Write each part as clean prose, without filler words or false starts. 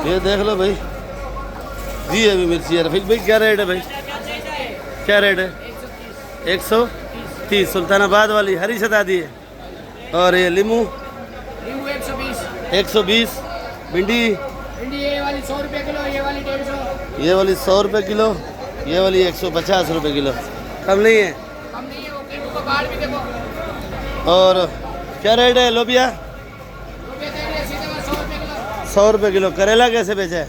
ये देख लो भाई, ये भी मिर्ची है रफीक भाई। क्या रेट है भाई? क्या रेट है? 130। सुल्तानाबाद वाली हरी शतादी है। और ये लीमू 120। भिंडी ये वाली 100 रुपये किलो, ये वाली 150। ये वाली 100 रुपये किलो, ये वाली 150 रुपये किलो। कम नहीं है? कम नहीं है, वो किलो का बाहर भी देखो। और क्या रेट है लोबिया? 100 रुपये किलो। करेला कैसे बेचा है?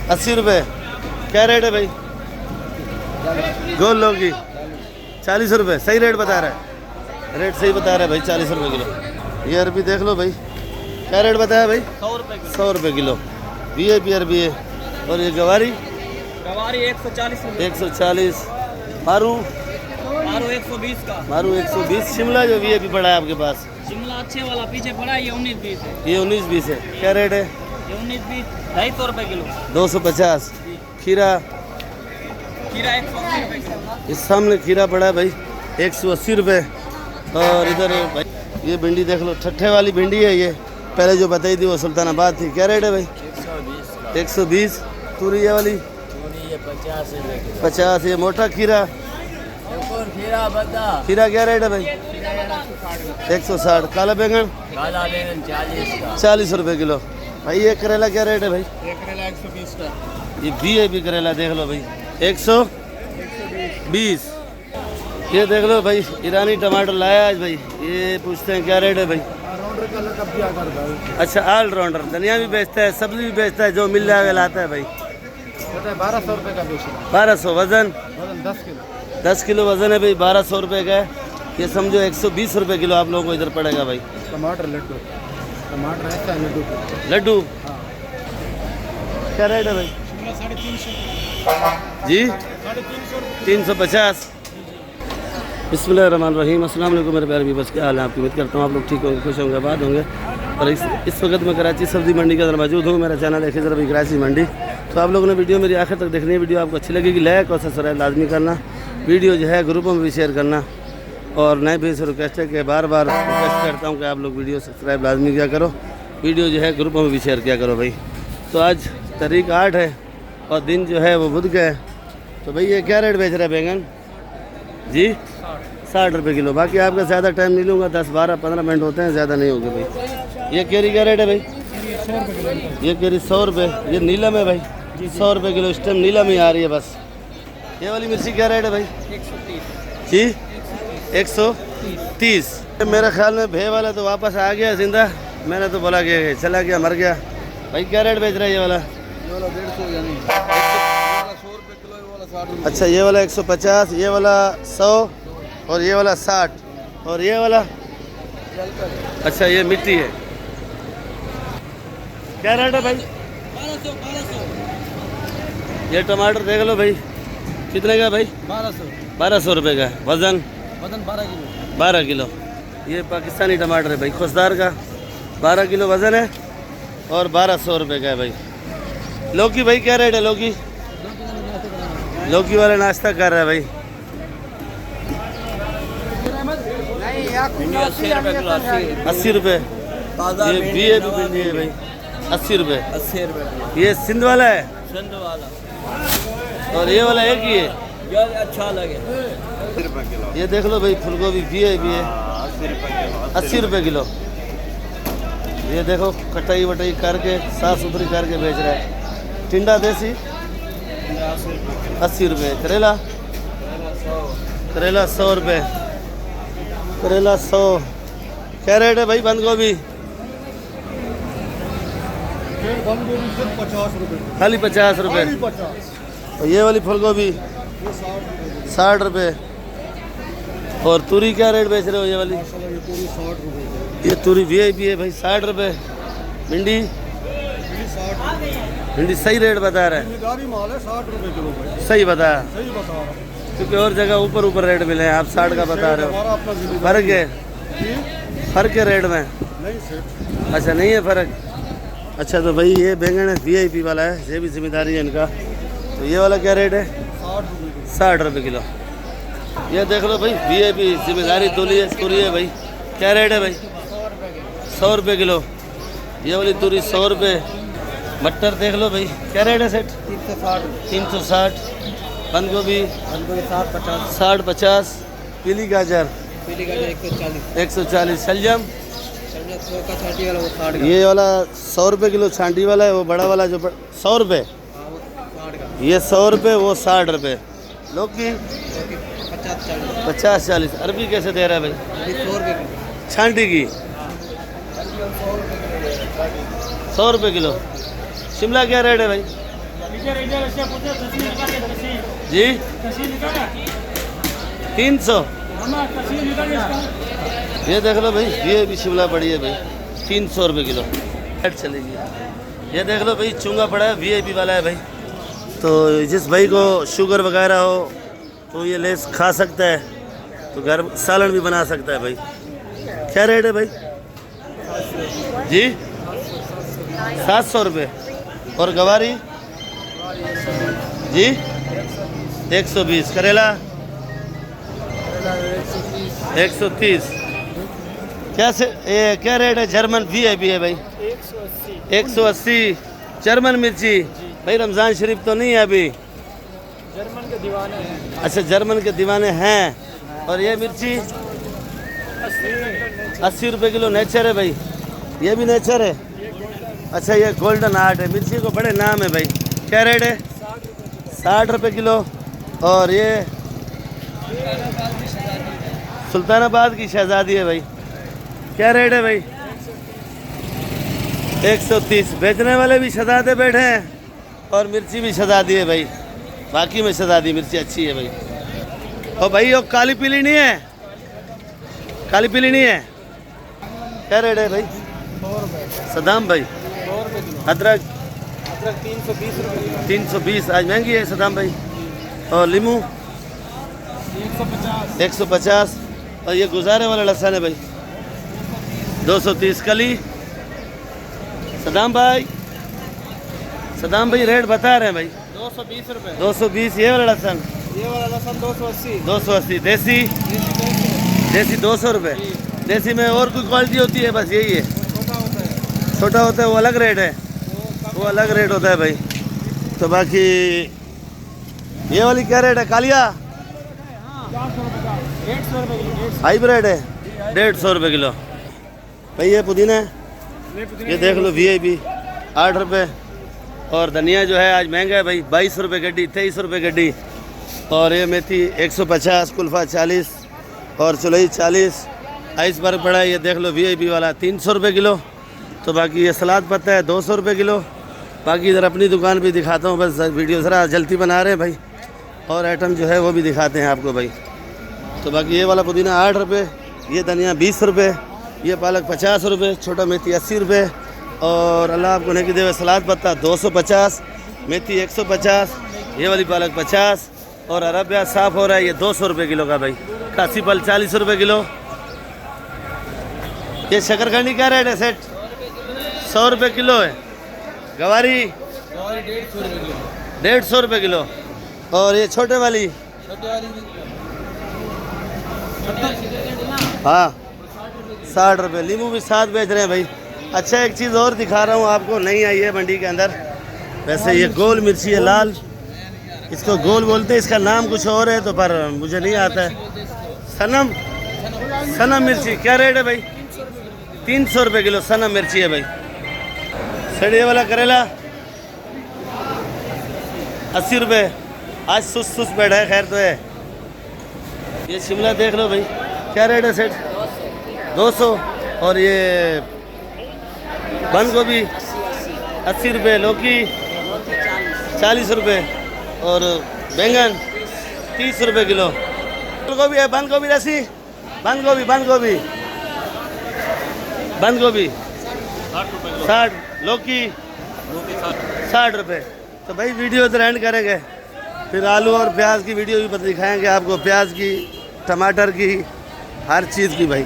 80 रुपये। क्या रेट है भाई? गोल लौकी 40 रुपये। सही रेट बता रहा है, रेट सही बता रहा है भाई, 40 रुपये किलो। ये अरबी देख लो भाई, क्या रेट बताया भाई? 100 रुपये किलो। VIP अरबी है। और ये गवारी 140 रुपये। 140। मारू 120 का। मारू 120। शिमला जो VIP पड़ा है आपके पास, शिमला अच्छे वाला पीछे पड़ा है, ये 19-20 है। ये 19-20 है। क्या रेट है? ये 19-20 250 रुपये किलो। 250। खीरा 180 रुपये किलो। इस सामने खीरा पड़ा है भाई 180 रुपये। और इधर भाई ये भिंडी देख लो, ठट्ठे वाली भिंडी है। ये पहले जो बताई थी वो सुल्तानाबाद थी। क्या रेट है भाई? 120। तूरी ये वाली 50। ये मोटा खीरा खीरा क्या रेट है भाई? 160। काला बैंगन 40 रुपये किलो। भाई ये करेला क्या रेट है भाई? करेला 120 का। ये VIP करेला देख लो भाई 120। ये देख लो भाई, ईरानी टमाटर लाया आज भाई। ये पूछते हैं क्या रेट है भाई? अच्छा, ऑलराउंडर। धनिया भी बेचता है, सब्जी भी बेचता है, जो मिल जाएगा लाता है भाई। 1200 रुपये का बेचना। 1200। वजन 10 किलो। 10 किलो वजन है भाई, 1200 रुपये का है। ये समझो 120 रुपये किलो आप लोगों को इधर पड़ेगा भाई। टमाटर लड्डू, टमाटर ऐसा लड्डू। लड्डू क्या रेट है भाई? 350 जी 350। 350। बिस्मिल्लाहिर्रहमानिर्रहीम। अस्सलाम वालेकुम मेरे प्यारे व्यूअर्स, क्या हाल है? आपकी उम्मीद करता हूँ आप लोग ठीक होंगे, खुश होंगे, आबाद होंगे। और इस वक्त मैं कराची सब्ज़ी मंडी के अंदर मौजूद हूँ। मेरा चैनल है खिज़र भाई कराची मंडी। तो आप लोगों ने वीडियो मेरी आखिर तक देखनी है। वीडियो आपको अच्छी लगेगी, लाइक और सब्सक्राइब लाजमी करना। वीडियो जो है ग्रुपों में भी शेयर करना। और नए भी से रिक्वेस्ट है कि बार बार रिक्वेस्ट करता हूँ कि आप लोग वीडियो सब्सक्राइब लाजमी किया करो, वीडियो जो है ग्रुपों में भी शेयर किया करो भाई। तो आज तारीख 8 है और दिन जो है वो बुध का है। तो भाई ये क्या रेट बेच रहा है बैंगन जी? 60 रुपये किलो। बाकी आपका ज़्यादा टाइम नहीं लूँगा, 10, 12, 15 मिनट होते हैं, ज़्यादा नहीं होगा भाई। ये केरी क्या रेट है भाई? ये केरी 100 रुपये। ये नीलम है भाई 100 रुपये किलो। इस टाइम नीलम ही आ रही है बस। ये वाली मिर्ची क्या रेट है भाई? 130 जी 130। मेरे ख्याल में भे वाला तो वापस आ गया जिंदा। मैंने तो बोला कि चला गया, मर गया भाई। क्या रेट बेच रहा है ये वाला? 150 यानी 100 रुपये किलो, ये वाला 60 रुपये। अच्छा, ये वाला 150, ये वाला 100 और ये वाला 60 और ये वाला अच्छा ये मिट्टी है। क्या रेट है भाई? 1200। ये टमाटर देख लो भाई, कितने का भाई? 1200 रुपये का। वज़न 12 किलो। 12 किलो। ये पाकिस्तानी टमाटर है भाई, खुशदार का। 12 किलो वज़न है और 1200 रुपये का है भाई। लौकी भाई क्या रेट है? लौकी वाला नाश्ता कर रहा है भाई। 80 रुपये। ये VIP भिंडी है भाई 80 रुपये। 80 रुपये। ये सिंध वाला है सिंध वाला। और ये वाला एक ही है। जो अच्छा लगे। ये देख लो भाई, फूलगोभी VIP है 80 रुपये किलो। ये देखो कटाई वटाई करके साफ सुथरी करके बेच रहा है। टिंडा देसी 80 रुपये। करेला 100 रुपये। करेला 100। क्या रेट है भाई? बंद गोभी खाली 50 रुपये। और ये वाली फूल गोभी 60 रुपये। और तूरी क्या रेट बेच रहे हो? ये वाली ये तूरी VIP है भाई 60 रुपये। भिंडी सही रेट बता रहा है, 60 रुपये किलो भाई। सही बताया, सही बता रहा हूँ। क्योंकि और जगह ऊपर रेट मिले हैं, आप 60 का बता रहे हो। फर्क है रेट में? नहीं सेठ। अच्छा नहीं है फ़र्क। अच्छा तो भाई ये बैंगन है VIP वाला है, ये भी जिम्मेदारी है इनका। तो ये वाला क्या रेट है? 60 रुपये किलो। ये देख लो भाई VIP जिम्मेदारी तूरी है भाई। क्या रेट है भाई? 100 रुपये किलो। ये वाली तूरी 100 रुपये। मटर देख लो भाई, क्या रेट है सेठ? 360 360। बंद गोभी 60-50 60-50। पीली गाजर पीली गाजर 140 140। शलजम सर्दियाँ 100 का छाटी वाला वो 60 का। ये वाला 100 रुपये किलो छांटी वाला है, वो बड़ा वाला जो 100 रुपये, हाँ, वो 60 का। ये 100 रुपये, वो 60 रुपये। लौकी 50-40 50-40। अरबी कैसे दे रहा है भाई? अभी 100 रुपये किलो। छांटी की 100 रुपये किलो। शिमला क्या रेट है भाई जी? 300। ये देख लो भाई, ये भी शिमला पड़ी है भाई, 300 रुपये किलो। रेट चलेगी। ये देख लो भाई, चूंगा पड़ा है, VIP वाला है भाई। तो जिस भाई को शुगर वगैरह हो तो ये लेस खा सकता है, तो घर सालन भी बना सकता है भाई। क्या रेट है भाई जी? 700 रुपये। और गवारी जी 120। करेला 130। क्या से ये क्या रेट है? जर्मन VIP है भाई 180। जर्मन मिर्ची भाई, रमज़ान शरीफ तो नहीं है अभी? जर्मन के दीवाने हैं। अच्छा, जर्मन के दीवाने हैं। और ये मिर्ची 80 रुपये किलो। नेचर है भाई, ये भी नेचर है। अच्छा, ये गोल्डन आर्ट है। मिर्ची को बड़े नाम है भाई। क्या रेट है? 60 रुपये किलो। और ये सुल्तानाबाद की शहजादी है भाई। क्या रेट है भाई? 130। बेचने वाले भी शहजादे बैठे हैं और मिर्ची भी शहजादी है भाई। बाकी में शहजादी मिर्ची अच्छी है भाई। और भाई वो काली पीली नहीं है? काली पीली नहीं है? क्या रेट है भाई? 100 रुपये। सदाम भाई 100 रुपये किलो। अदरक 320 रुपये किलो। 320। आज महंगी है सदाम भाई। और लीमू 150 150। और ये गुजारे वाला लहसुन है भाई 230। कली सदाम भाई रेट बता रहे हैं भाई 220 रुपये। 220। ये वाला लहसुन ये वाला लहसुन 280। 280। देसी 200 रुपये। देसी में और कोई क्वालिटी होती है? बस यही है, छोटा होता है। छोटा होता है वो अलग रेट है, वो अलग रेट होता है भाई। तो बाकी ये वाली क्या रेट है? कालिया 150 रुपये किलो। हाइब्रिड है 150 रुपये किलो भाई। ये पुदीना है, ये देख लो VIP 8 रुपये। और धनिया जो है आज महंगा है भाई 22 रुपये गड्डी, 23 रुपये गड्डी। और ये मेथी 150। कुल्फा 40 और चुलई 40। आइसबर्ग पड़ा है, ये देख लो VIP वाला 300 रुपये किलो। तो बाकी ये सलाद पत्ता है 200 रुपये किलो। बाकी इधर अपनी दुकान भी दिखाता हूँ, बस वीडियो ज़रा जल्दी बना रहे हैं भाई। और आइटम जो है वो भी दिखाते हैं आपको भाई। तो बाकी ये वाला पुदीना 8 रुपये, ये धनिया 20 रुपये, ये पालक 50 रुपये, छोटा मेथी 80 रुपये। और अल्लाह आपको नहीं दे सलाद पत्ता 250, मेथी 150, ये वाली पालक 50। और अरब प्याज साफ़ हो रहा है, ये 200 रुपये किलो का भाई। कासी फल 40 रुपये किलो। ये शकरकंडी क्या रेट है सेठ? 100 रुपये किलो है। गवारी 150 रुपये किलो। और ये छोटे वाली हाँ 60 रुपये। लीमू भी 7 बेच रहे हैं भाई। अच्छा, एक चीज़ और दिखा रहा हूँ आपको, नहीं आई है मंडी के अंदर। वैसे ये गोल मिर्ची है, लाल, इसको गोल बोलते हैं, इसका नाम कुछ और है तो पर मुझे नहीं आता है। सनम मिर्ची क्या रेट है भाई? 300 रुपये किलो सनम मिर्ची है भाई। सड़िए वाला करेला 80 रुपये। आज सुस बैठा है, खैर तो है। ये शिमला देख लो भाई, क्या रेट है सेठ? 200। और ये बंद गोभी 80 रुपये। लौकी 40 रुपये। और बैंगन 30 रुपये किलो। बंद गोभी है, बंद गोभी रसी, बंद गोभी 60। लौकी 60 रुपये। तो भाई वीडियो इधर एंड करेंगे, फिर आलू और प्याज की वीडियो भी दिखाएंगे आपको, प्याज की, टमाटर की, हर चीज़ की भाई।